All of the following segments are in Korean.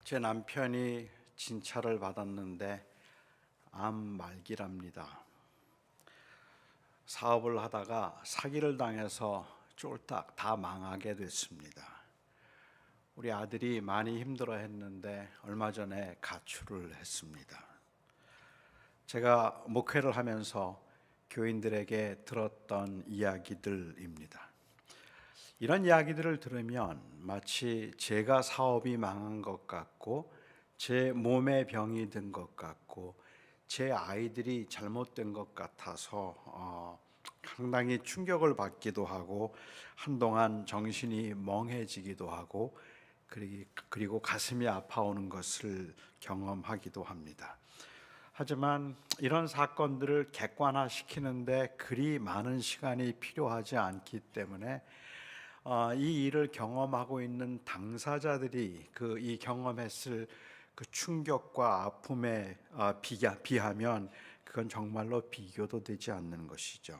제 남편이 진찰을 받았는데 암 말기랍니다. 사업을 하다가 사기를 당해서 쫄딱 다 망하게 됐습니다. 우리 아들이 많이 힘들어했는데 얼마 전에 가출을 했습니다. 제가 목회를 하면서 교인들에게 들었던 이야기들입니다. 이런 이야기들을 들으면 마치 제가 사업이 망한 것 같고 제 몸에 병이 든 것 같고 제 아이들이 잘못된 것 같아서 상당히 충격을 받기도 하고 한동안 정신이 멍해지기도 하고 그리고 가슴이 아파오는 것을 경험하기도 합니다. 하지만 이런 사건들을 객관화시키는데 그리 많은 시간이 필요하지 않기 때문에 이 일을 경험하고 있는 당사자들이 이 경험했을 그 충격과 아픔에 비하면 그건 정말로 비교도 되지 않는 것이죠.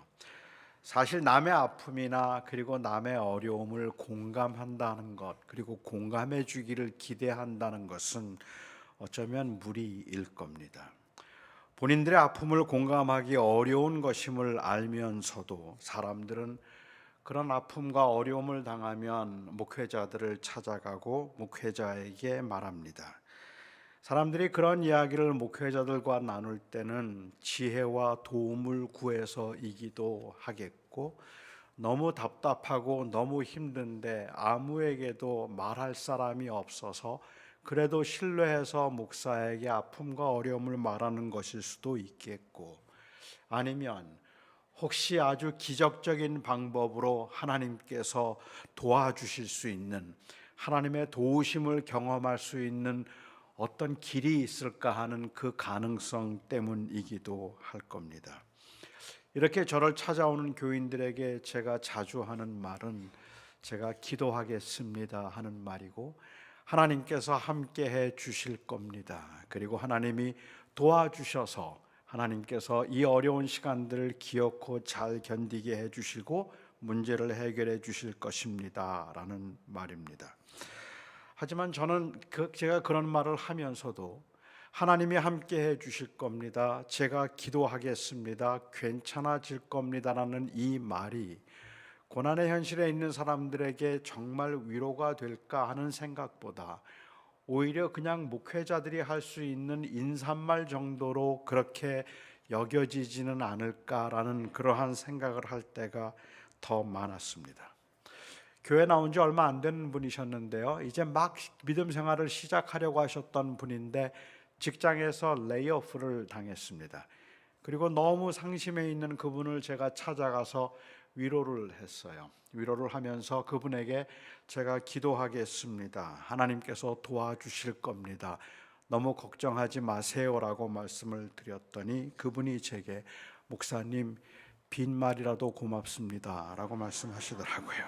사실 남의 아픔이나 그리고 남의 어려움을 공감한다는 것, 그리고 공감해 주기를 기대한다는 것은 어쩌면 무리일 겁니다. 본인들의 아픔을 공감하기 어려운 것임을 알면서도 사람들은 그런 아픔과 어려움을 당하면 목회자들을 찾아가고 목회자에게 말합니다. 사람들이 그런 이야기를 목회자들과 나눌 때는 지혜와 도움을 구해서이기도 하겠고, 너무 답답하고 너무 힘든데 아무에게도 말할 사람이 없어서 그래도 신뢰해서 목사에게 아픔과 어려움을 말하는 것일 수도 있겠고, 아니면 혹시 아주 기적적인 방법으로 하나님께서 도와주실 수 있는, 하나님의 도우심을 경험할 수 있는 어떤 길이 있을까 하는 그 가능성 때문이기도 할 겁니다. 이렇게 저를 찾아오는 교인들에게 제가 자주 하는 말은 제가 기도하겠습니다 하는 말이고, 하나님께서 함께해 주실 겁니다. 그리고 하나님이 도와주셔서 하나님께서 이 어려운 시간들을 기어코 잘 견디게 해주시고 문제를 해결해 주실 것입니다 라는 말입니다. 하지만 저는 제가 그런 말을 하면서도 하나님이 함께 해 주실 겁니다, 제가 기도하겠습니다, 괜찮아질 겁니다라는 이 말이 고난의 현실에 있는 사람들에게 정말 위로가 될까 하는 생각보다 오히려 그냥 목회자들이 할 수 있는 인사말 정도로 그렇게 여겨지지는 않을까라는 그러한 생각을 할 때가 더 많았습니다. 교회 나온 지 얼마 안 된 분이셨는데요, 이제 막 믿음 생활을 시작하려고 하셨던 분인데 직장에서 레이오프를 당했습니다. 그리고 너무 상심해 있는 그분을 제가 찾아가서 위로를 했어요. 위로를 하면서 그분에게 제가 기도하겠습니다, 하나님께서 도와주실 겁니다, 너무 걱정하지 마세요라고 말씀을 드렸더니 그분이 제게 목사님 빈말이라도 고맙습니다 라고 말씀하시더라고요.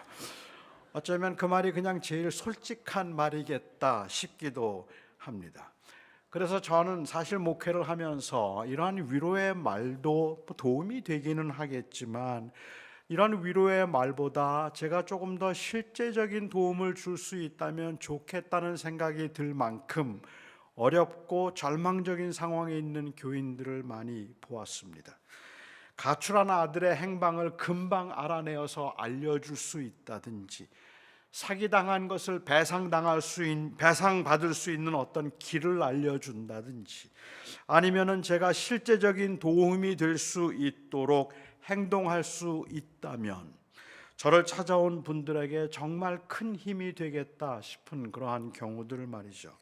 어쩌면 그 말이 그냥 제일 솔직한 말이겠다 싶기도 합니다. 그래서 저는 사실 목회를 하면서 이러한 위로의 말도 도움이 되기는 하겠지만 이런 위로의 말보다 제가 조금 더 실제적인 도움을 줄 수 있다면 좋겠다는 생각이 들 만큼 어렵고 절망적인 상황에 있는 교인들을 많이 보았습니다. 가출한 아들의 행방을 금방 알아내어서 알려줄 수 있다든지, 사기당한 것을 배상받을 수 있는 어떤 길을 알려준다든지, 아니면은 제가 실제적인 도움이 될 수 있도록 행동할 수 있다면 저를 찾아온 분들에게 정말 큰 힘이 되겠다 싶은 그러한 경우들 말이죠.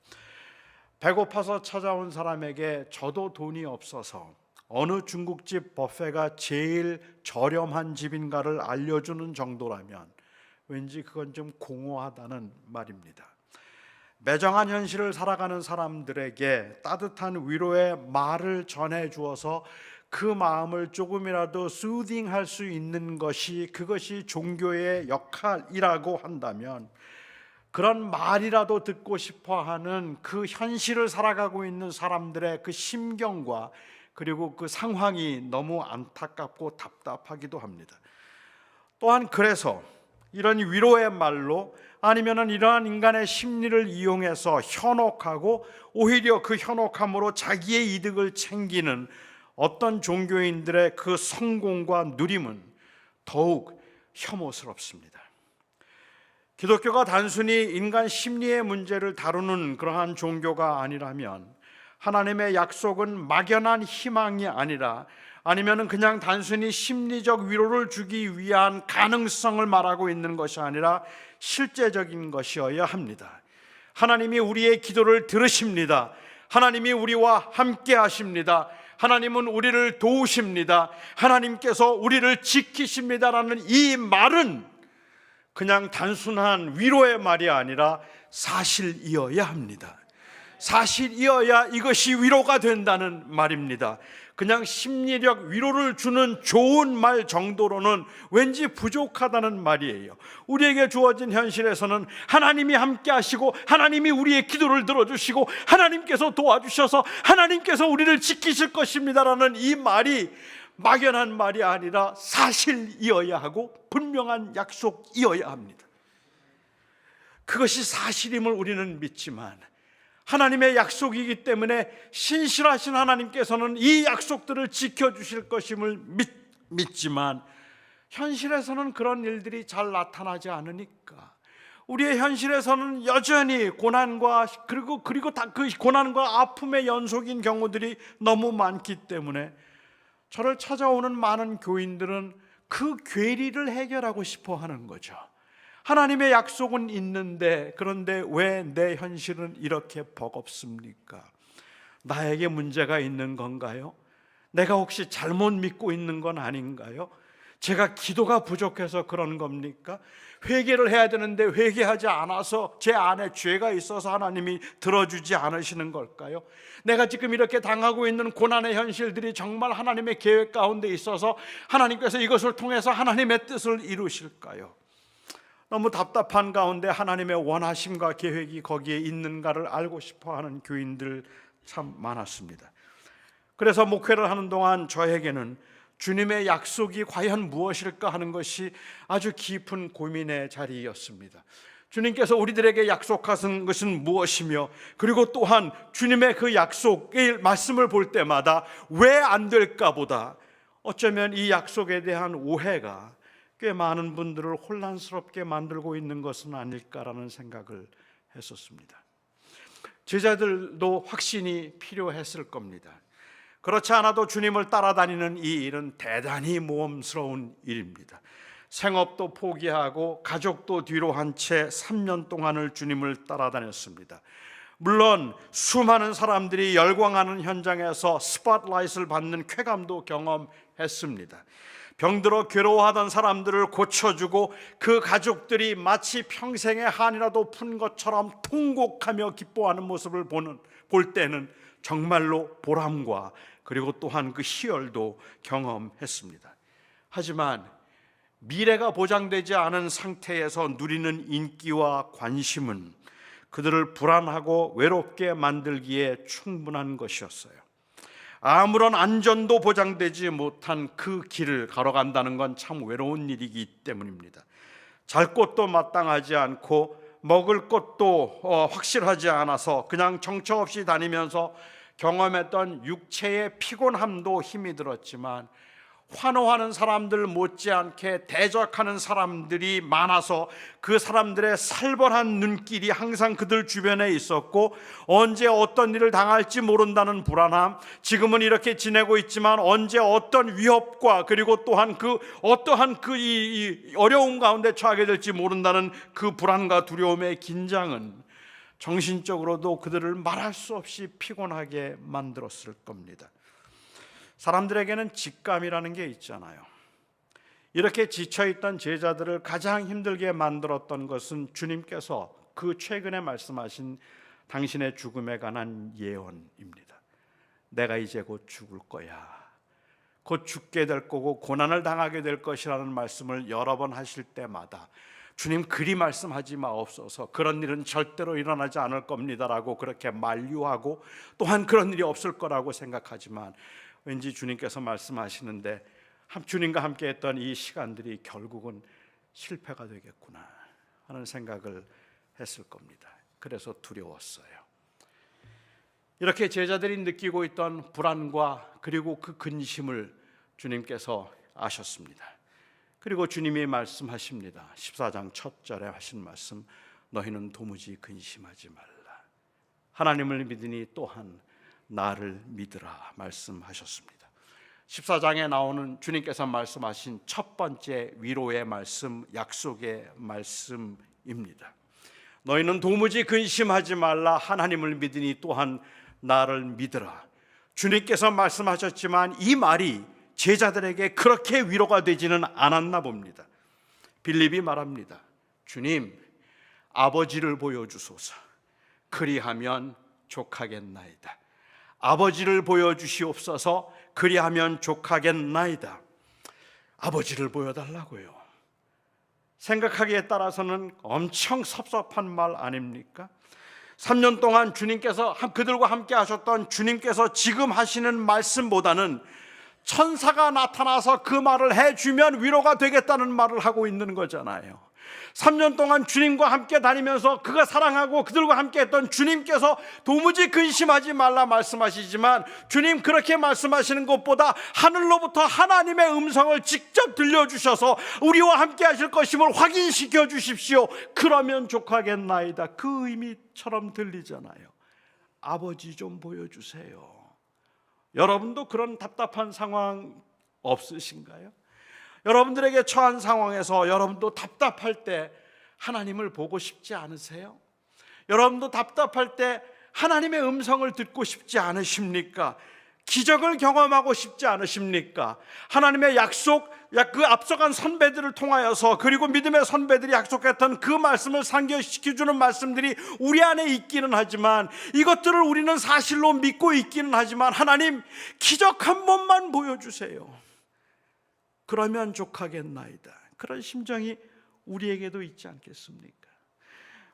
배고파서 찾아온 사람에게 저도 돈이 없어서 어느 중국집 뷔페가 제일 저렴한 집인가를 알려주는 정도라면 왠지 그건 좀 공허하다는 말입니다. 매정한 현실을 살아가는 사람들에게 따뜻한 위로의 말을 전해 주어서 그 마음을 조금이라도 수딩할 수 있는 그것이 종교의 역할이라고 한다면, 그런 말이라도 듣고 싶어하는 그 현실을 살아가고 있는 사람들의 그 심경과 그리고 그 상황이 너무 안타깝고 답답하기도 합니다. 또한 그래서 이런 위로의 말로 아니면은 이러한 인간의 심리를 이용해서 현혹하고 오히려 그 현혹함으로 자기의 이득을 챙기는 어떤 종교인들의 그 성공과 누림은 더욱 혐오스럽습니다. 기독교가 단순히 인간 심리의 문제를 다루는 그러한 종교가 아니라면, 하나님의 약속은 막연한 희망이 아니라 아니면 그냥 단순히 심리적 위로를 주기 위한 가능성을 말하고 있는 것이 아니라 실제적인 것이어야 합니다. 하나님이 우리의 기도를 들으십니다. 하나님이 우리와 함께 하십니다. 하나님은 우리를 도우십니다. 하나님께서 우리를 지키십니다라는 이 말은 그냥 단순한 위로의 말이 아니라 사실이어야 합니다. 사실이어야 이것이 위로가 된다는 말입니다. 그냥 심리적 위로를 주는 좋은 말 정도로는 왠지 부족하다는 말이에요. 우리에게 주어진 현실에서는 하나님이 함께 하시고 하나님이 우리의 기도를 들어주시고 하나님께서 도와주셔서 하나님께서 우리를 지키실 것입니다라는 이 말이 막연한 말이 아니라 사실이어야 하고 분명한 약속이어야 합니다. 그것이 사실임을 우리는 믿지만 하나님의 약속이기 때문에 신실하신 하나님께서는 이 약속들을 지켜주실 것임을 믿지만 현실에서는 그런 일들이 잘 나타나지 않으니까 우리의 현실에서는 여전히 고난과 그리고 다 그 고난과 아픔의 연속인 경우들이 너무 많기 때문에 저를 찾아오는 많은 교인들은 그 괴리를 해결하고 싶어 하는 거죠. 하나님의 약속은 있는데 그런데 왜 내 현실은 이렇게 버겁습니까? 나에게 문제가 있는 건가요? 내가 혹시 잘못 믿고 있는 건 아닌가요? 제가 기도가 부족해서 그런 겁니까? 회개를 해야 되는데 회개하지 않아서 제 안에 죄가 있어서 하나님이 들어주지 않으시는 걸까요? 내가 지금 이렇게 당하고 있는 고난의 현실들이 정말 하나님의 계획 가운데 있어서 하나님께서 이것을 통해서 하나님의 뜻을 이루실까요? 너무 답답한 가운데 하나님의 원하심과 계획이 거기에 있는가를 알고 싶어하는 교인들 참 많았습니다. 그래서 목회를 하는 동안 저에게는 주님의 약속이 과연 무엇일까 하는 것이 아주 깊은 고민의 자리였습니다. 주님께서 우리들에게 약속하신 것은 무엇이며 그리고 또한 주님의 그 약속의 말씀을 볼 때마다 왜 안 될까 보다 어쩌면 이 약속에 대한 오해가 꽤 많은 분들을 혼란스럽게 만들고 있는 것은 아닐까라는 생각을 했었습니다. 제자들도 확신이 필요했을 겁니다. 그렇지 않아도 주님을 따라다니는 이 일은 대단히 모험스러운 일입니다. 생업도 포기하고 가족도 뒤로 한 채 3년 동안을 주님을 따라다녔습니다. 물론 수많은 사람들이 열광하는 현장에서 스팟라이트를 받는 쾌감도 경험했습니다. 병들어 괴로워하던 사람들을 고쳐주고 그 가족들이 마치 평생의 한이라도 푼 것처럼 통곡하며 기뻐하는 모습을 볼 때는 정말로 보람과 그리고 또한 그 희열도 경험했습니다. 하지만 미래가 보장되지 않은 상태에서 누리는 인기와 관심은 그들을 불안하고 외롭게 만들기에 충분한 것이었어요. 아무런 안전도 보장되지 못한 그 길을 걸어간다는 건 참 외로운 일이기 때문입니다. 잘 곳도 마땅하지 않고 먹을 것도 확실하지 않아서 그냥 정처 없이 다니면서 경험했던 육체의 피곤함도 힘이 들었지만 환호하는 사람들 못지않게 대적하는 사람들이 많아서 그 사람들의 살벌한 눈길이 항상 그들 주변에 있었고 언제 어떤 일을 당할지 모른다는 불안함, 지금은 이렇게 지내고 있지만 언제 어떤 위협과 그리고 또한 그 어떠한 이 어려운 가운데 처하게 될지 모른다는 그 불안과 두려움의 긴장은 정신적으로도 그들을 말할 수 없이 피곤하게 만들었을 겁니다. 사람들에게는 직감이라는 게 있잖아요. 이렇게 지쳐있던 제자들을 가장 힘들게 만들었던 것은 주님께서 그 최근에 말씀하신 당신의 죽음에 관한 예언입니다. 내가 이제 곧 죽을 거야. 곧 죽게 될 거고 고난을 당하게 될 것이라는 말씀을 여러 번 하실 때마다 주님 그리 말씀하지 마옵소서. 그런 일은 절대로 일어나지 않을 겁니다라고 그렇게 만류하고 또한 그런 일이 없을 거라고 생각하지만 왠지 주님께서 말씀하시는데 주님과 함께 했던 이 시간들이 결국은 실패가 되겠구나 하는 생각을 했을 겁니다. 그래서 두려웠어요. 이렇게 제자들이 느끼고 있던 불안과 그리고 그 근심을 주님께서 아셨습니다. 그리고 주님이 말씀하십니다. 14장 첫 절에 하신 말씀, 너희는 도무지 근심하지 말라. 하나님을 믿으니 또한 나를 믿으라 말씀하셨습니다. 14장에 나오는 주님께서 말씀하신 첫 번째 위로의 말씀, 약속의 말씀입니다. 너희는 도무지 근심하지 말라. 하나님을 믿으니 또한 나를 믿으라. 주님께서 말씀하셨지만 이 말이 제자들에게 그렇게 위로가 되지는 않았나 봅니다. 빌립이 말합니다. 주님, 아버지를 보여주소서. 그리하면 족하겠나이다. 아버지를 보여주시옵소서. 그리하면 족하겠나이다. 아버지를 보여달라고요. 생각하기에 따라서는 엄청 섭섭한 말 아닙니까? 3년 동안 주님께서 그들과 함께 하셨던 주님께서 지금 하시는 말씀보다는 천사가 나타나서 그 말을 해주면 위로가 되겠다는 말을 하고 있는 거잖아요. 3년 동안 주님과 함께 다니면서 그가 사랑하고 그들과 함께 했던 주님께서 도무지 근심하지 말라 말씀하시지만 주님 그렇게 말씀하시는 것보다 하늘로부터 하나님의 음성을 직접 들려주셔서 우리와 함께 하실 것임을 확인시켜 주십시오. 그러면 족하겠나이다. 그 의미처럼 들리잖아요. 아버지 좀 보여주세요. 여러분도 그런 답답한 상황 없으신가요? 여러분들에게 처한 상황에서 여러분도 답답할 때 하나님을 보고 싶지 않으세요? 여러분도 답답할 때 하나님의 음성을 듣고 싶지 않으십니까? 기적을 경험하고 싶지 않으십니까? 하나님의 약속, 그 앞서간 선배들을 통하여서 그리고 믿음의 선배들이 약속했던 그 말씀을 상기시켜주는 말씀들이 우리 안에 있기는 하지만 이것들을 우리는 사실로 믿고 있기는 하지만 하나님 기적 한 번만 보여주세요. 그러면 족하겠나이다. 그런 심정이 우리에게도 있지 않겠습니까?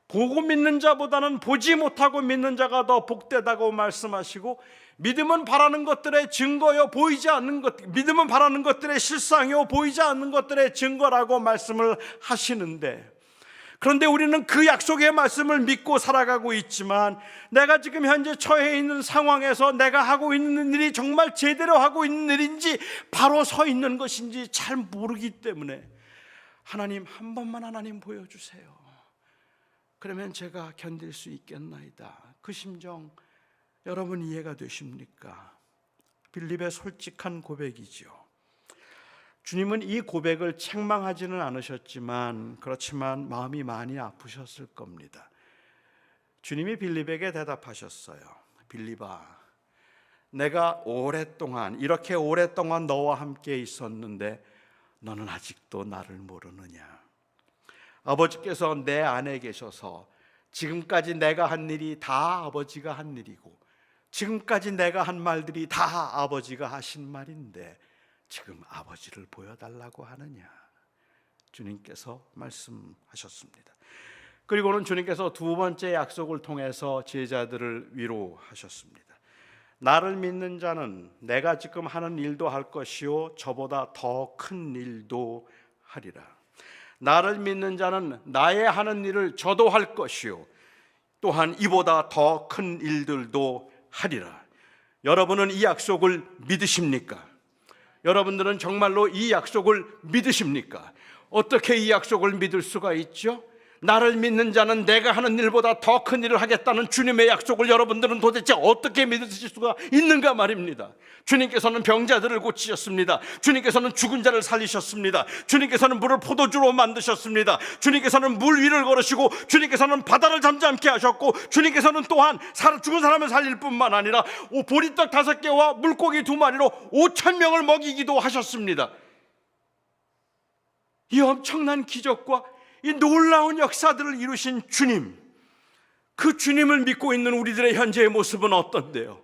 보고 믿는 자보다는 보지 못하고 믿는 자가 더 복되다고 말씀하시고 믿음은 바라는 것들의 증거요 보이지 않는 것, 믿음은 바라는 것들의 실상이요 보이지 않는 것들의 증거라고 말씀을 하시는데, 그런데 우리는 그 약속의 말씀을 믿고 살아가고 있지만 내가 지금 현재 처해 있는 상황에서 내가 하고 있는 일이 정말 제대로 하고 있는 일인지 바로 서 있는 것인지 잘 모르기 때문에 하나님 한 번만 하나님 보여주세요. 그러면 제가 견딜 수 있겠나이다. 그 심정 여러분 이해가 되십니까? 빌립의 솔직한 고백이죠. 주님은 이 고백을 책망하지는 않으셨지만 그렇지만 마음이 많이 아프셨을 겁니다. 주님이 빌립에게 대답하셨어요. 빌립아, 내가 이렇게 오랫동안 너와 함께 있었는데 너는 아직도 나를 모르느냐? 아버지께서 내 안에 계셔서 지금까지 내가 한 일이 다 아버지가 한 일이고 지금까지 내가 한 말들이 다 아버지가 하신 말인데 지금 아버지를 보여달라고 하느냐? 주님께서 말씀하셨습니다. 그리고는 주님께서 두 번째 약속을 통해서 제자들을 위로하셨습니다. 나를 믿는 자는 내가 지금 하는 일도 할 것이요 저보다 더 큰 일도 하리라. 나를 믿는 자는 나의 하는 일을 저도 할 것이요 또한 이보다 더 큰 일들도 하리라. 여러분은 이 약속을 믿으십니까? 여러분들은 정말로 이 약속을 믿으십니까? 어떻게 이 약속을 믿을 수가 있죠? 나를 믿는 자는 내가 하는 일보다 더 큰 일을 하겠다는 주님의 약속을 여러분들은 도대체 어떻게 믿으실 수가 있는가 말입니다. 주님께서는 병자들을 고치셨습니다. 주님께서는 죽은 자를 살리셨습니다. 주님께서는 물을 포도주로 만드셨습니다. 주님께서는 물 위를 걸으시고 주님께서는 바다를 잠잠케 하셨고 주님께서는 또한 죽은 사람을 살릴 뿐만 아니라 보리떡 5개와 물고기 2마리로 5,000명을 먹이기도 하셨습니다. 이 엄청난 기적과 이 놀라운 역사들을 이루신 주님, 그 주님을 믿고 있는 우리들의 현재의 모습은 어떤데요?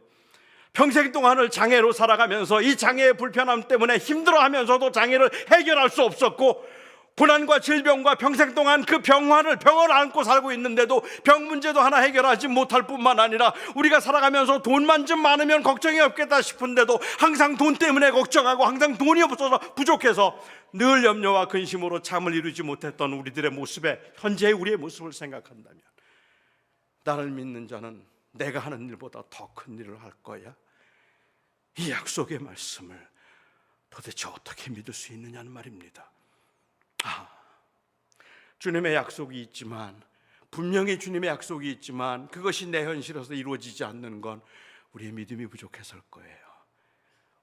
평생 동안을 장애로 살아가면서 이 장애의 불편함 때문에 힘들어하면서도 장애를 해결할 수 없었고 고난과 질병과 평생 동안 그 병을 안고 살고 있는데도 병 문제도 하나 해결하지 못할 뿐만 아니라 우리가 살아가면서 돈만 좀 많으면 걱정이 없겠다 싶은데도 항상 돈 때문에 걱정하고 항상 돈이 없어서 부족해서 늘 염려와 근심으로 잠을 이루지 못했던 우리들의 모습에 현재의 우리의 모습을 생각한다면, 나를 믿는 자는 내가 하는 일보다 더 큰 일을 할 거야, 이 약속의 말씀을 도대체 어떻게 믿을 수 있느냐는 말입니다. 주님의 약속이 있지만, 분명히 주님의 약속이 있지만 그것이 내 현실에서 이루어지지 않는 건 우리의 믿음이 부족해서일 거예요.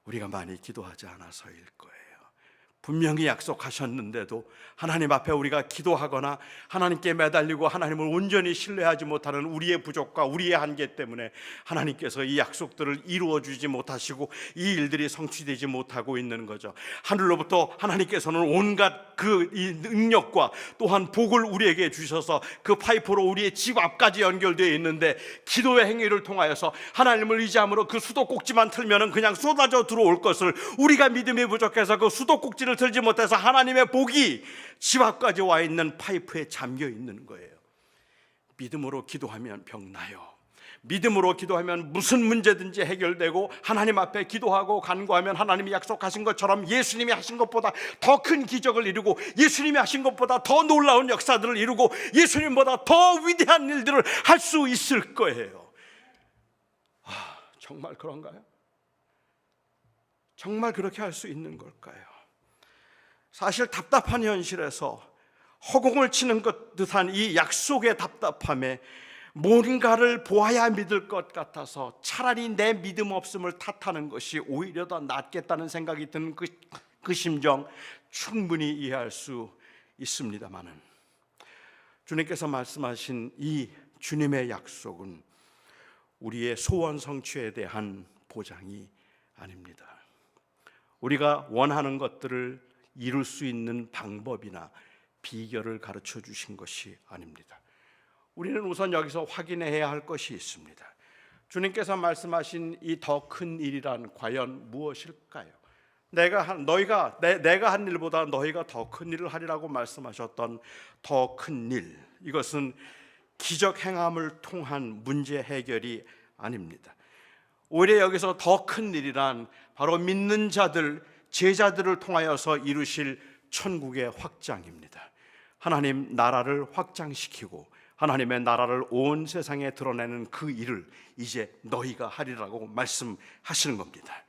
우리가 많이 기도하지 않아서일 거예요. 분명히 약속하셨는데도 하나님 앞에 우리가 기도하거나 하나님께 매달리고 하나님을 온전히 신뢰하지 못하는 우리의 부족과 우리의 한계 때문에 하나님께서 이 약속들을 이루어 주지 못하시고 이 일들이 성취되지 못하고 있는 거죠. 하늘로부터 하나님께서는 온갖 이 능력과 또한 복을 우리에게 주셔서 그 파이프로 우리의 집 앞까지 연결되어 있는데, 기도의 행위를 통하여서 하나님을 의지함으로 그 수도꼭지만 틀면은 그냥 쏟아져 들어올 것을 우리가 믿음이 부족해서 그 수도꼭지를 틀지 못해서 하나님의 복이 집 앞까지 와 있는 파이프에 잠겨 있는 거예요. 믿음으로 기도하면 병 나요. 믿음으로 기도하면 무슨 문제든지 해결되고, 하나님 앞에 기도하고 간구하면 하나님이 약속하신 것처럼 예수님이 하신 것보다 더 큰 기적을 이루고, 예수님이 하신 것보다 더 놀라운 역사들을 이루고, 예수님보다 더 위대한 일들을 할 수 있을 거예요. 정말 그런가요? 정말 그렇게 할 수 있는 걸까요? 사실 답답한 현실에서 허공을 치는 것 듯한 이 약속의 답답함에 뭔가를 보아야 믿을 것 같아서 차라리 내 믿음 없음을 탓하는 것이 오히려 더 낫겠다는 생각이 드는 그 심정 충분히 이해할 수 있습니다만은, 주님께서 말씀하신 이 주님의 약속은 우리의 소원 성취에 대한 보장이 아닙니다. 우리가 원하는 것들을 이룰 수 있는 방법이나 비결을 가르쳐 주신 것이 아닙니다. 우리는 우선 여기서 확인해야 할 것이 있습니다. 주님께서 말씀하신 이 더 큰 일이란 과연 무엇일까요? 내가 한 일보다 너희가 더 큰 일을 하리라고 말씀하셨던 더 큰 일, 이것은 기적 행함을 통한 문제 해결이 아닙니다. 오히려 여기서 더 큰 일이란 바로 믿는 자들, 제자들을 통하여서 이루실 천국의 확장입니다. 하나님 나라를 확장시키고 하나님의 나라를 온 세상에 드러내는 그 일을 이제 너희가 하리라고 말씀하시는 겁니다.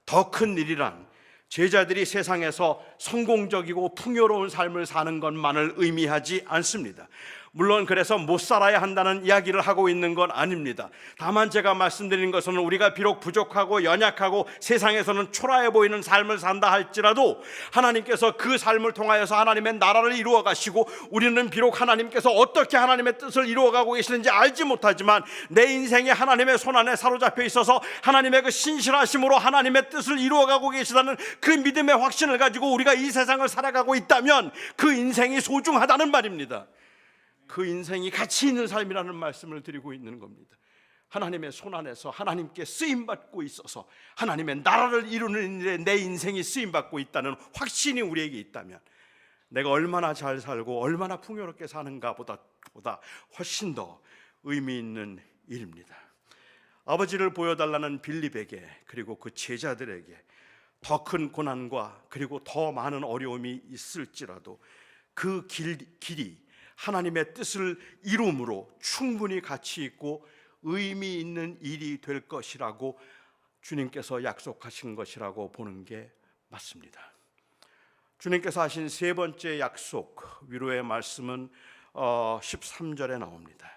더 큰 일이란 제자들이 세상에서 성공적이고 풍요로운 삶을 사는 것만을 의미하지 않습니다. 물론 그래서 못 살아야 한다는 이야기를 하고 있는 건 아닙니다. 다만 제가 말씀드린 것은 우리가 비록 부족하고 연약하고 세상에서는 초라해 보이는 삶을 산다 할지라도 하나님께서 그 삶을 통하여서 하나님의 나라를 이루어 가시고, 우리는 비록 하나님께서 어떻게 하나님의 뜻을 이루어가고 계시는지 알지 못하지만 내 인생이 하나님의 손안에 사로잡혀 있어서 하나님의 그 신실하심으로 하나님의 뜻을 이루어가고 계시다는 그 믿음의 확신을 가지고 우리가 이 세상을 살아가고 있다면 그 인생이 소중하다는 말입니다. 그 인생이 가치 있는 삶이라는 말씀을 드리고 있는 겁니다. 하나님의 손안에서 하나님께 쓰임받고 있어서 하나님의 나라를 이루는 일에 내 인생이 쓰임받고 있다는 확신이 우리에게 있다면, 내가 얼마나 잘 살고 얼마나 풍요롭게 사는가 보다 훨씬 더 의미 있는 일입니다. 아버지를 보여달라는 빌립에게, 그리고 그 제자들에게 더 큰 고난과 그리고 더 많은 어려움이 있을지라도 그 길이 하나님의 뜻을 이룸으로 충분히 가치 있고 의미 있는 일이 될 것이라고 주님께서 약속하신 것이라고 보는 게 맞습니다. 주님께서 하신 세 번째 약속, 위로의 말씀은 13절에 나옵니다.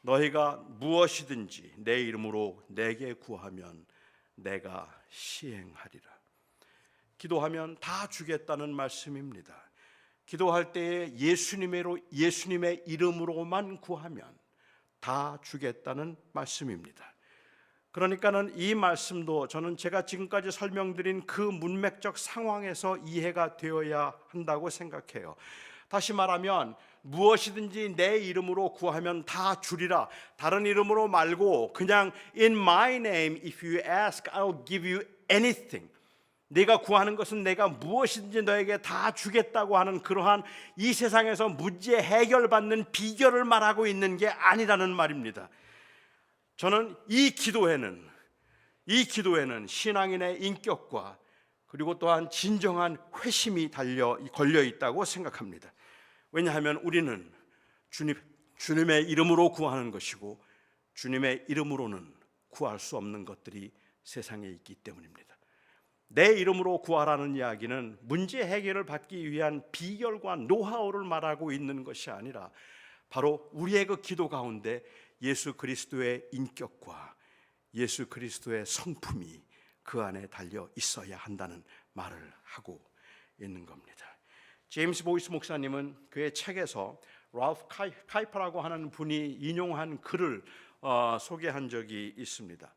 너희가 무엇이든지 내 이름으로 내게 구하면 내가 시행하리라. 기도하면 다 주겠다는 말씀입니다. 기도할 때에 예수님의 이름으로만 구하면 다 주겠다는 말씀입니다. 그러니까는 이 말씀도 저는 제가 지금까지 설명드린 그 문맥적 상황에서 이해가 되어야 한다고 생각해요. 다시 말하면 무엇이든지 내 이름으로 구하면 다 주리라, 다른 이름으로 말고 그냥 In my name if you ask I'll give you anything, 네가 구하는 것은 내가 무엇이든지 너에게 다 주겠다고 하는 그러한 이 세상에서 문제 해결받는 비결을 말하고 있는 게 아니라는 말입니다. 저는 이 기도에는 신앙인의 인격과 그리고 또한 진정한 회심이 걸려 있다고 생각합니다. 왜냐하면 우리는 주님의 이름으로 구하는 것이고 주님의 이름으로는 구할 수 없는 것들이 세상에 있기 때문입니다. 내 이름으로 구하라는 이야기는 문제 해결을 받기 위한 비결과 노하우를 말하고 있는 것이 아니라 바로 우리의 그 기도 가운데 예수 그리스도의 인격과 예수 그리스도의 성품이 그 안에 달려 있어야 한다는 말을 하고 있는 겁니다. 제임스 보이스 목사님은 그의 책에서 랄프 카이퍼라고 하는 분이 인용한 글을 소개한 적이 있습니다.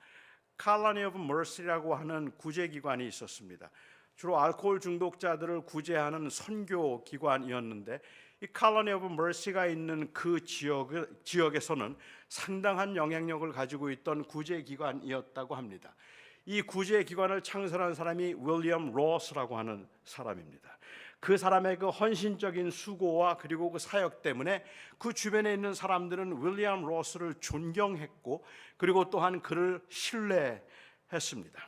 칼러니 오브 머시라고 하는 구제기관이 있었습니다. 주로 알코올 중독자들을 구제하는 선교 기관이었는데 이 칼러니 오브 머시가 있는 그 지역에서는 상당한 영향력을 가지고 있던 구제기관이었다고 합니다. 이 구제기관을 창설한 사람이 윌리엄 로스라고 하는 사람입니다. 그 사람의 그 헌신적인 수고와 그리고 그 사역 때문에 그 주변에 있는 사람들은 윌리엄 로스를 존경했고 그리고 또한 그를 신뢰했습니다.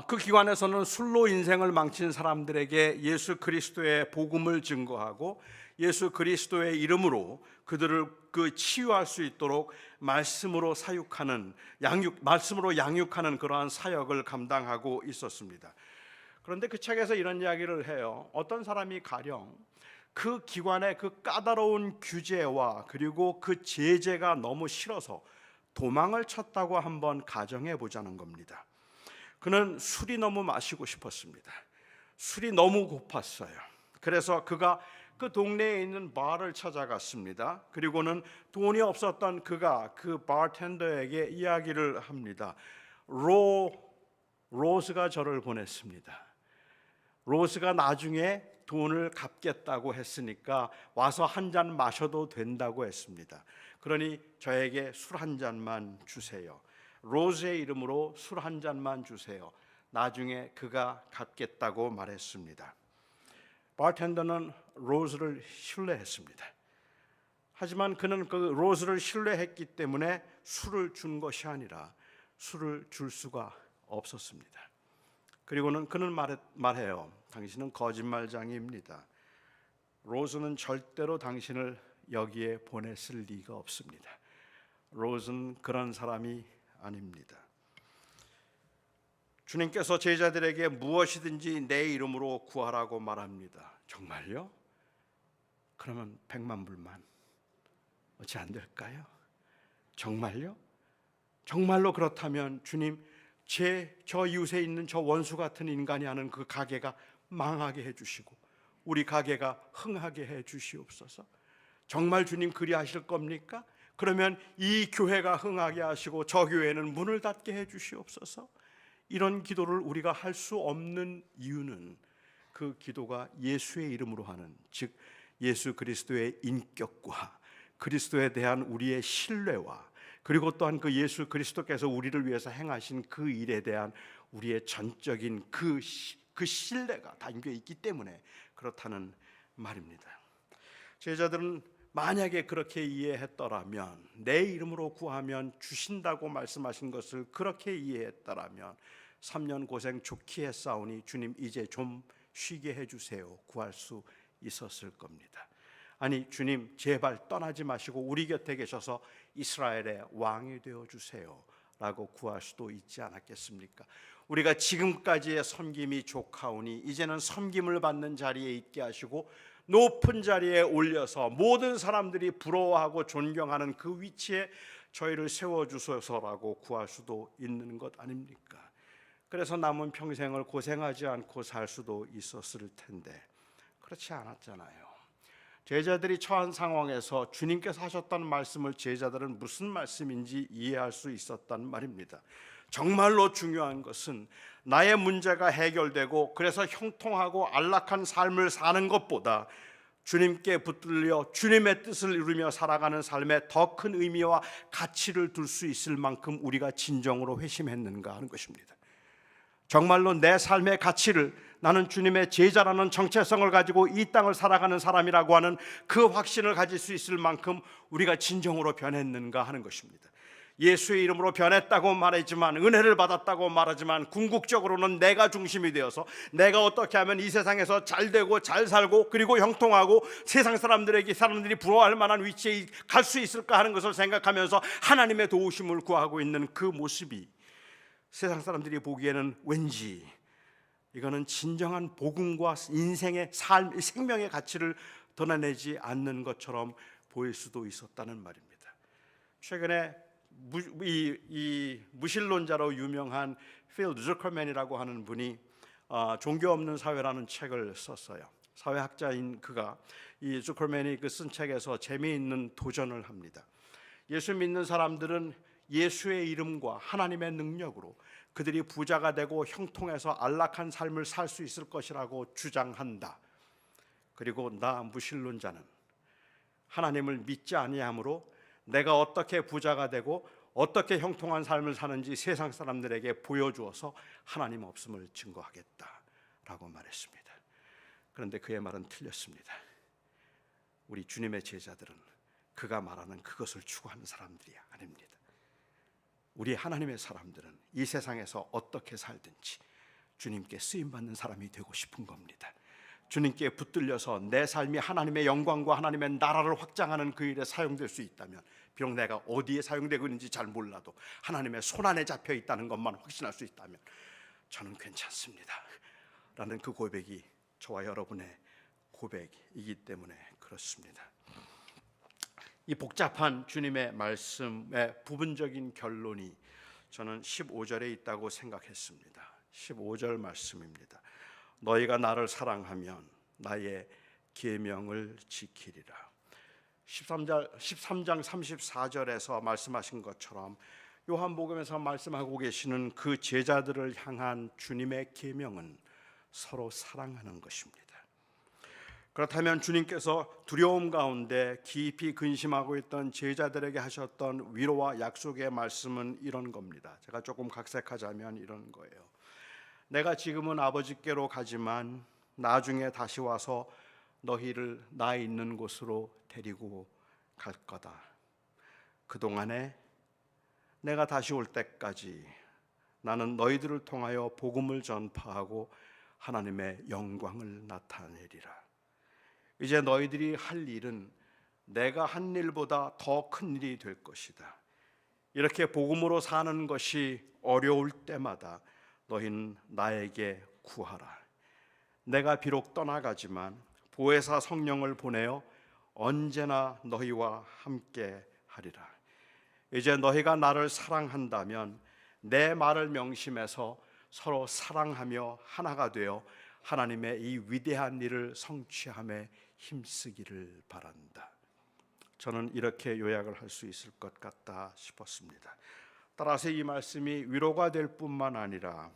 그 기관에서는 술로 인생을 망친 사람들에게 예수 그리스도의 복음을 증거하고 예수 그리스도의 이름으로 그들을 치유할 수 있도록 말씀으로 양육하는 그러한 사역을 감당하고 있었습니다. 그런데 그 책에서 이런 이야기를 해요. 어떤 사람이 가령 그 기관의 그 까다로운 규제와 그리고 그 제재가 너무 싫어서 도망을 쳤다고 한번 가정해 보자는 겁니다. 그는 술이 너무 마시고 싶었습니다. 술이 너무 고팠어요. 그래서 그가 그 동네에 있는 바를 찾아갔습니다. 그리고는 돈이 없었던 그가 그 바텐더에게 이야기를 합니다. 로스가 저를 보냈습니다. 로스가 나중에 돈을 갚겠다고 했으니까 와서 한 잔 마셔도 된다고 했습니다. 그러니 저에게 술 한 잔만 주세요. 로스의 이름으로 술 한 잔만 주세요. 나중에 그가 갚겠다고 말했습니다. 바텐더는 로스를 신뢰했습니다. 하지만 그는 그 로스를 신뢰했기 때문에 술을 준 것이 아니라 술을 줄 수가 없었습니다. 그리고는 그는 말해요. 당신은 거짓말장이입니다. 로스는 절대로 당신을 여기에 보냈을 리가 없습니다. 로스는 그런 사람이 아닙니다. 주님께서 제자들에게 무엇이든지 내 이름으로 구하라고 말합니다. 정말요? 그러면 100만 불만 어찌 안 될까요? 정말요? 정말로 그렇다면 주님, 저 이웃에 있는 저 원수 같은 인간이 하는 그 가게가 망하게 해주시고 우리 가게가 흥하게 해주시옵소서. 정말 주님 그리하실 겁니까? 그러면 이 교회가 흥하게 하시고 저 교회는 문을 닫게 해주시옵소서. 이런 기도를 우리가 할 수 없는 이유는 그 기도가 예수의 이름으로 하는, 즉 예수 그리스도의 인격과 그리스도에 대한 우리의 신뢰와 그리고 또한 그 예수 그리스도께서 우리를 위해서 행하신 그 일에 대한 우리의 전적인 그 신뢰가 담겨 있기 때문에 그렇다는 말입니다. 제자들은 만약에 그렇게 이해했더라면, 내 이름으로 구하면 주신다고 말씀하신 것을 그렇게 이해했더라면 3년 고생 좋게 했사오니 주님 이제 좀 쉬게 해주세요 구할 수 있었을 겁니다. 아니, 주님 제발 떠나지 마시고 우리 곁에 계셔서 이스라엘의 왕이 되어주세요 라고 구할 수도 있지 않았겠습니까? 우리가 지금까지의 섬김이 좋카오니 이제는 섬김을 받는 자리에 있게 하시고 높은 자리에 올려서 모든 사람들이 부러워하고 존경하는 그 위치에 저희를 세워주소서라고 구할 수도 있는 것 아닙니까? 그래서 남은 평생을 고생하지 않고 살 수도 있었을 텐데 그렇지 않았잖아요. 제자들이 처한 상황에서 주님께서 하셨던 말씀을 제자들은 무슨 말씀인지 이해할 수 있었단 말입니다. 정말로 중요한 것은 나의 문제가 해결되고 그래서 형통하고 안락한 삶을 사는 것보다 주님께 붙들려 주님의 뜻을 이루며 살아가는 삶에 더 큰 의미와 가치를 둘 수 있을 만큼 우리가 진정으로 회심했는가 하는 것입니다. 정말로 내 삶의 가치를 나는 주님의 제자라는 정체성을 가지고 이 땅을 살아가는 사람이라고 하는 그 확신을 가질 수 있을 만큼 우리가 진정으로 변했는가 하는 것입니다. 예수의 이름으로 변했다고 말하지만, 은혜를 받았다고 말하지만, 궁극적으로는 내가 중심이 되어서 내가 어떻게 하면 이 세상에서 잘 되고 잘 살고 그리고 형통하고 세상 사람들이 부러워할 만한 위치에 갈 수 있을까 하는 것을 생각하면서 하나님의 도우심을 구하고 있는 그 모습이 세상 사람들이 보기에는 왠지 이거는 진정한 복음과 인생의 삶, 생명의 가치를 드러내지 않는 것처럼 보일 수도 있었다는 말입니다. 최근에 이 무신론자로 유명한 필 주커맨이라고 하는 분이 종교 없는 사회라는 책을 썼어요. 사회학자인 그가, 이 주커맨이 그 쓴 책에서 재미있는 도전을 합니다. 예수 믿는 사람들은 예수의 이름과 하나님의 능력으로 그들이 부자가 되고 형통해서 안락한 삶을 살 수 있을 것이라고 주장한다. 그리고 나 무신론자는 하나님을 믿지 아니하므로 내가 어떻게 부자가 되고 어떻게 형통한 삶을 사는지 세상 사람들에게 보여주어서 하나님 없음을 증거하겠다라고 말했습니다. 그런데 그의 말은 틀렸습니다. 우리 주님의 제자들은 그가 말하는 그것을 추구하는 사람들이 아닙니다. 우리 하나님의 사람들은 이 세상에서 어떻게 살든지 주님께 쓰임받는 사람이 되고 싶은 겁니다. 주님께 붙들려서 내 삶이 하나님의 영광과 하나님의 나라를 확장하는 그 일에 사용될 수 있다면, 비록 내가 어디에 사용되고 있는지 잘 몰라도 하나님의 손안에 잡혀 있다는 것만 확신할 수 있다면 저는 괜찮습니다 라는 그 고백이 저와 여러분의 고백이기 때문에 그렇습니다. 이 복잡한 주님의 말씀의 부분적인 결론이 저는 15절에 있다고 생각했습니다. 15절 말씀입니다. 너희가 나를 사랑하면 나의 계명을 지키리라. 13장 34절에서 말씀하신 것처럼 요한복음에서 말씀하고 계시는 그 제자들을 향한 주님의 계명은 서로 사랑하는 것입니다. 그렇다면 주님께서 두려움 가운데 깊이 근심하고 있던 제자들에게 하셨던 위로와 약속의 말씀은 이런 겁니다. 제가 조금 각색하자면 이런 거예요. 내가 지금은 아버지께로 가지만 나중에 다시 와서 너희를 나 있는 곳으로 데리고 갈 거다. 그동안에 내가 다시 올 때까지 나는 너희들을 통하여 복음을 전파하고 하나님의 영광을 나타내리라. 이제 너희들이 할 일은 내가 한 일보다 더 큰 일이 될 것이다. 이렇게 복음으로 사는 것이 어려울 때마다 너희는 나에게 구하라. 내가 비록 떠나가지만 보혜사 성령을 보내어 언제나 너희와 함께 하리라. 이제 너희가 나를 사랑한다면 내 말을 명심해서 서로 사랑하며 하나가 되어 하나님의 이 위대한 일을 성취함에 힘쓰기를 바란다. 저는 이렇게 요약을 할 수 있을 것 같다 싶었습니다. 따라서 이 말씀이 위로가 될 뿐만 아니라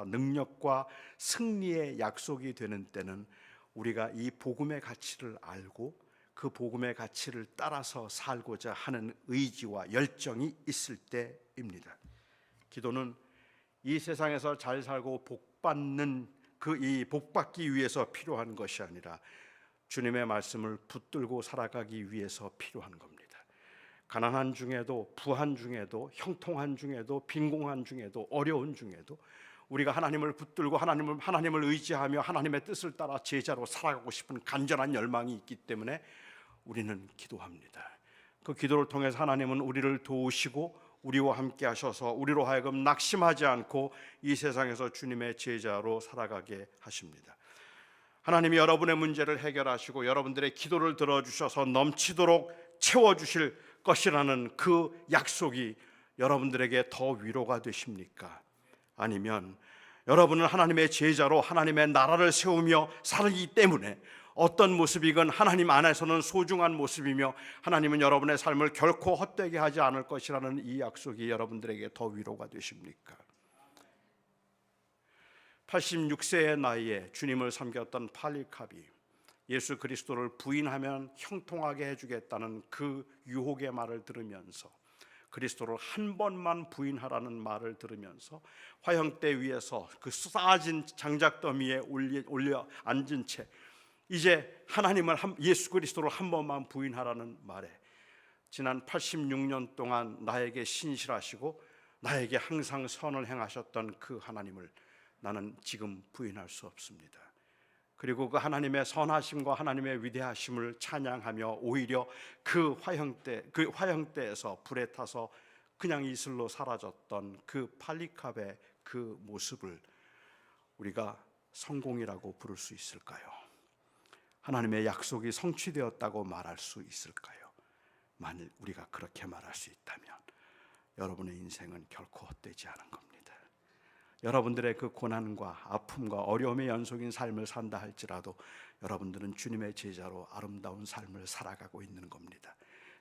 능력과 승리의 약속이 되는 때는 우리가 이 복음의 가치를 알고 그 복음의 가치를 따라서 살고자 하는 의지와 열정이 있을 때입니다. 기도는 이 세상에서 잘 살고 복받는 이 복받기 위해서 필요한 것이 아니라 주님의 말씀을 붙들고 살아가기 위해서 필요한 겁니다. 가난한 중에도, 부한 중에도, 형통한 중에도, 빈곤한 중에도, 어려운 중에도 우리가 하나님을 붙들고 하나님을 의지하며 하나님의 뜻을 따라 제자로 살아가고 싶은 간절한 열망이 있기 때문에 우리는 기도합니다. 그 기도를 통해서 하나님은 우리를 도우시고 우리와 함께 하셔서 우리로 하여금 낙심하지 않고 이 세상에서 주님의 제자로 살아가게 하십니다. 하나님이 여러분의 문제를 해결하시고 여러분들의 기도를 들어주셔서 넘치도록 채워주실 것이라는 그 약속이 여러분들에게 더 위로가 되십니까? 아니면 여러분은 하나님의 제자로 하나님의 나라를 세우며 살기 때문에 어떤 모습이건 하나님 안에서는 소중한 모습이며 하나님은 여러분의 삶을 결코 헛되게 하지 않을 것이라는 이 약속이 여러분들에게 더 위로가 되십니까? 86세의 나이에 주님을 섬겼던 팔리캅이 예수 그리스도를 부인하면 형통하게 해주겠다는 그 유혹의 말을 들으면서 그리스도를 한 번만 부인하라는 말을 들으면서 화형대 위에서 그 쌓아진 장작더미에 올려 앉은 채 이제 하나님을 예수 그리스도를 한 번만 부인하라는 말에 지난 86년 동안 나에게 신실하시고 나에게 항상 선을 행하셨던 그 하나님을 나는 지금 부인할 수 없습니다. 그리고 그 하나님의 선하심과 하나님의 위대하심을 찬양하며 오히려 그 화형대에서 불에 타서 그냥 이슬로 사라졌던 그 팔리캅의 그 모습을 우리가 성공이라고 부를 수 있을까요? 하나님의 약속이 성취되었다고 말할 수 있을까요? 만일 우리가 그렇게 말할 수 있다면 여러분의 인생은 결코 헛되지 않은 겁니다. 여러분들의 그 고난과 아픔과 어려움의 연속인 삶을 산다 할지라도 여러분들은 주님의 제자로 아름다운 삶을 살아가고 있는 겁니다.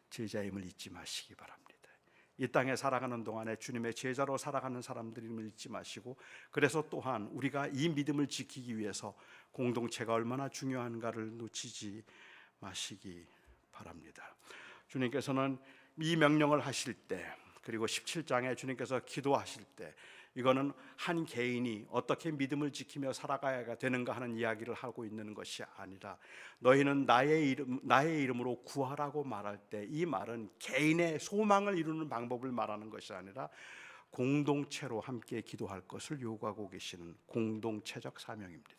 제자임을 잊지 마시기 바랍니다. 이 땅에 살아가는 동안에 주님의 제자로 살아가는 사람들임을 잊지 마시고, 그래서 또한 우리가 이 믿음을 지키기 위해서 공동체가 얼마나 중요한가를 놓치지 마시기 바랍니다. 주님께서는 이 명령을 하실 때, 그리고 17장에 주님께서 기도하실 때, 이거는 한 개인이 어떻게 믿음을 지키며 살아가야 되는가 하는 이야기를 하고 있는 것이 아니라, 너희는 나의 이름으로 구하라고 말할 때 이 말은 개인의 소망을 이루는 방법을 말하는 것이 아니라 공동체로 함께 기도할 것을 요구하고 계시는 공동체적 사명입니다.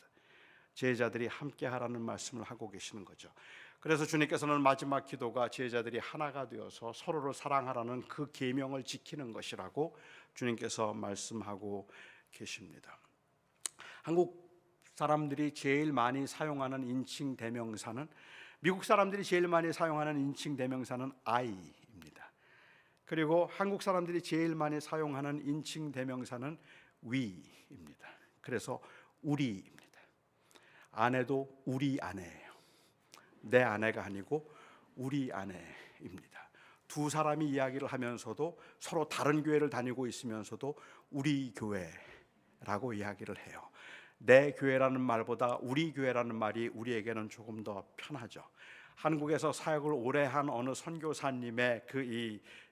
제자들이 함께 하라는 말씀을 하고 계시는 거죠. 그래서 주님께서는 마지막 기도가 제자들이 하나가 되어서 서로를 사랑하라는 그 계명을 지키는 것이라고 주님께서 말씀하고 계십니다. 한국 사람들이 제일 많이 사용하는 인칭 대명사는, 미국 사람들이 제일 많이 사용하는 인칭 대명사는 I입니다. 그리고 한국 사람들이 제일 많이 사용하는 인칭 대명사는 we입니다. 그래서 우리입니다. 아내도 우리 아내예요. 내 아내가 아니고 우리 아내입니다. 두 사람이 이야기를 하면서도 서로 다른 교회를 다니고 있으면서도 우리 교회라고 이야기를 해요. 내 교회라는 말보다 우리 교회라는 말이 우리에게는 조금 더 편하죠. 한국에서 사역을 오래 한 어느 선교사님의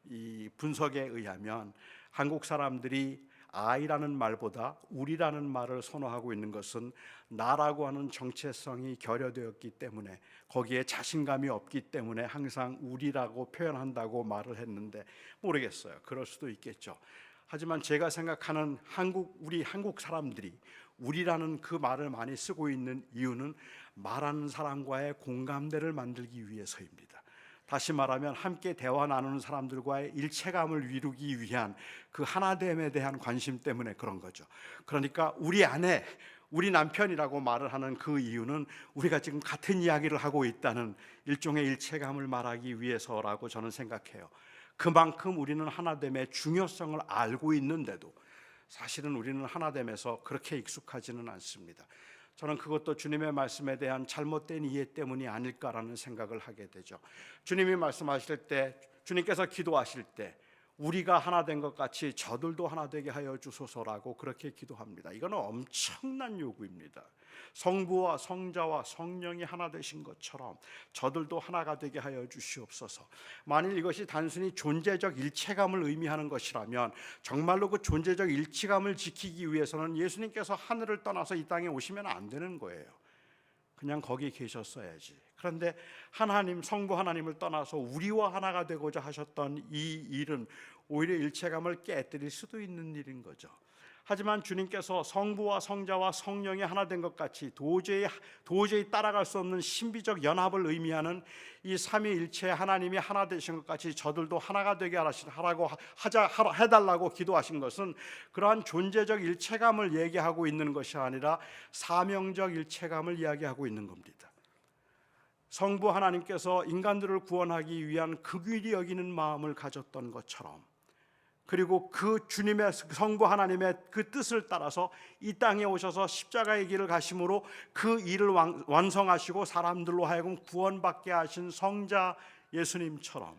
이 분석에 의하면 한국 사람들이 I라는 말보다 우리라는 말을 선호하고 있는 것은 나라고 하는 정체성이 결여되었기 때문에, 거기에 자신감이 없기 때문에 항상 우리라고 표현한다고 말을 했는데, 모르겠어요. 그럴 수도 있겠죠. 하지만 제가 생각하는 우리 한국 사람들이 우리라는 그 말을 많이 쓰고 있는 이유는 말하는 사람과의 공감대를 만들기 위해서입니다. 다시 말하면 함께 대화 나누는 사람들과의 일체감을 이루기 위한 그 하나됨에 대한 관심 때문에 그런 거죠. 그러니까 우리 아내, 우리 남편이라고 말을 하는 그 이유는 우리가 지금 같은 이야기를 하고 있다는 일종의 일체감을 말하기 위해서라고 저는 생각해요. 그만큼 우리는 하나됨의 중요성을 알고 있는데도 사실은 우리는 하나됨에서 그렇게 익숙하지는 않습니다. 저는 그것도 주님의 말씀에 대한 잘못된 이해 때문이 아닐까라는 생각을 하게 되죠. 주님이 말씀하실 때, 주님께서 기도하실 때 우리가 하나 된 것 같이 저들도 하나 되게 하여 주소서라고 그렇게 기도합니다. 이거는 엄청난 요구입니다. 성부와 성자와 성령이 하나 되신 것처럼 저들도 하나가 되게 하여 주시옵소서. 만일 이것이 단순히 존재적 일체감을 의미하는 것이라면 정말로 그 존재적 일체감을 지키기 위해서는 예수님께서 하늘을 떠나서 이 땅에 오시면 안 되는 거예요. 그냥 거기 계셨어야지. 그런데 하나님, 성부 하나님을 떠나서 우리와 하나가 되고자 하셨던 이 일은 오히려 일체감을 깨뜨릴 수도 있는 일인 거죠. 하지만 주님께서 성부와 성자와 성령이 하나 된 것 같이 도저히 따라갈 수 없는 신비적 연합을 의미하는 이 삼위일체 하나님이 하나 되신 것 같이 저들도 하나가 되게 해달라고 기도하신 것은 그러한 존재적 일체감을 얘기하고 있는 것이 아니라 사명적 일체감을 이야기하고 있는 겁니다. 성부 하나님께서 인간들을 구원하기 위한 극률이 여기는 마음을 가졌던 것처럼, 그리고 그 주님의 성부 하나님의 그 뜻을 따라서 이 땅에 오셔서 십자가의 길을 가심으로 그 일을 완성하시고 사람들로 하여금 구원받게 하신 성자 예수님처럼,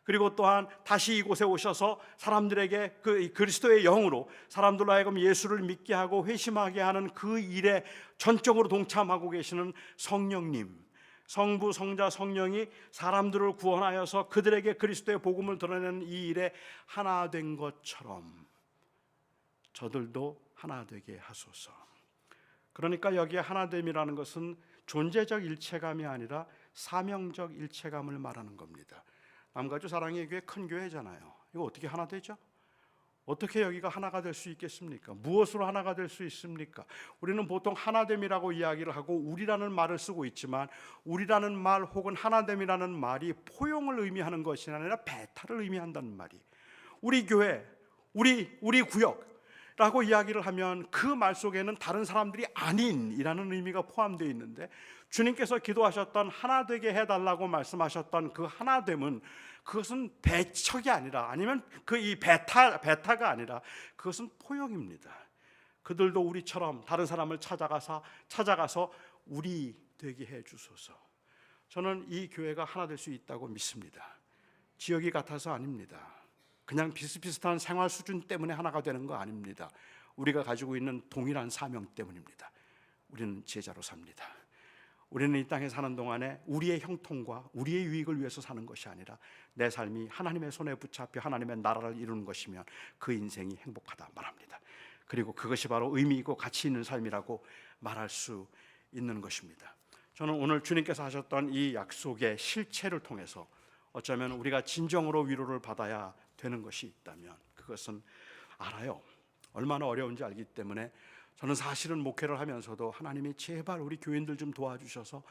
그리고 또한 다시 이곳에 오셔서 사람들에게 그 그리스도의 영으로 사람들로 하여금 예수를 믿게 하고 회심하게 하는 그 일에 전적으로 동참하고 계시는 성령님, 성부, 성자, 성령이 사람들을 구원하여서 그들에게 그리스도의 복음을 드러내는 이 일에 하나 된 것처럼 저들도 하나 되게 하소서. 그러니까 여기에 하나됨이라는 것은 존재적 일체감이 아니라 사명적 일체감을 말하는 겁니다. 남가주 사랑의 교회 큰 교회잖아요. 이거 어떻게 하나 되죠? 어떻게 여기가 하나가 될 수 있겠습니까? 무엇으로 하나가 될 수 있습니까? 우리는 보통 하나됨이라고 이야기를 하고 우리라는 말을 쓰고 있지만 우리라는 말 혹은 하나됨이라는 말이 포용을 의미하는 것이 아니라 배타를 의미한다는 말이, 우리 교회, 우리 구역라고 이야기를 하면 그 말 속에는 다른 사람들이 아닌이라는 의미가 포함되어 있는데, 주님께서 기도하셨던 하나 되게 해달라고 말씀하셨던 그 하나됨은 그것은 배척이 아니라, 아니면 그 이 배타가 아니라 그것은 포용입니다. 그들도 우리처럼 다른 사람을 찾아가서 우리 되게 해 주소서. 저는 이 교회가 하나 될 수 있다고 믿습니다. 지역이 같아서 아닙니다. 그냥 비슷비슷한 생활 수준 때문에 하나가 되는 거 아닙니다. 우리가 가지고 있는 동일한 사명 때문입니다. 우리는 제자로 삽니다. 우리는 이 땅에 사는 동안에 우리의 형통과 우리의 유익을 위해서 사는 것이 아니라 내 삶이 하나님의 손에 붙잡혀 하나님의 나라를 이루는 것이면 그 인생이 행복하다 말합니다. 그리고 그것이 바로 의미 있고 가치 있는 삶이라고 말할 수 있는 것입니다. 저는 오늘 주님께서 하셨던 이 약속의 실체를 통해서 어쩌면 우리가 진정으로 위로를 받아야 되는 것이 있다면 그것은 알아요. 얼마나 어려운지 알기 때문에 저는 사실은 목회를 하면서도 하나님이 제발 우리 교인들 좀 도와주셔서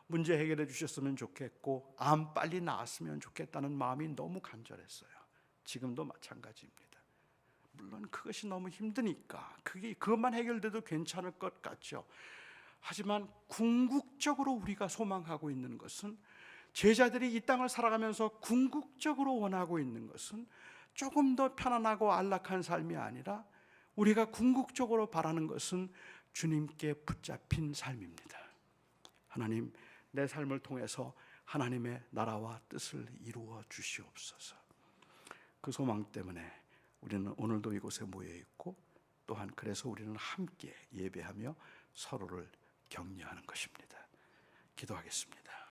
문제 해결해 주셨으면 좋겠고 암 빨리 나았으면 좋겠다는 마음이 너무 간절했어요. 지금도 마찬가지입니다. 물론 그것이 너무 힘드니까 그것만 해결돼도 괜찮을 것 같죠. 하지만 궁극적으로 우리가 소망하고 있는 것은, 제자들이 이 땅을 살아가면서 궁극적으로 원하고 있는 것은 조금 더 편안하고 안락한 삶이 아니라 우리가 궁극적으로 바라는 것은 주님께 붙잡힌 삶입니다. 하나님, 내 삶을 통해서 하나님의 나라와 뜻을 이루어 주시옵소서. 그 소망 때문에 우리는 오늘도 이곳에 모여 있고, 또한 그래서 우리는 함께 예배하며 서로를 격려하는 것입니다. 기도하겠습니다.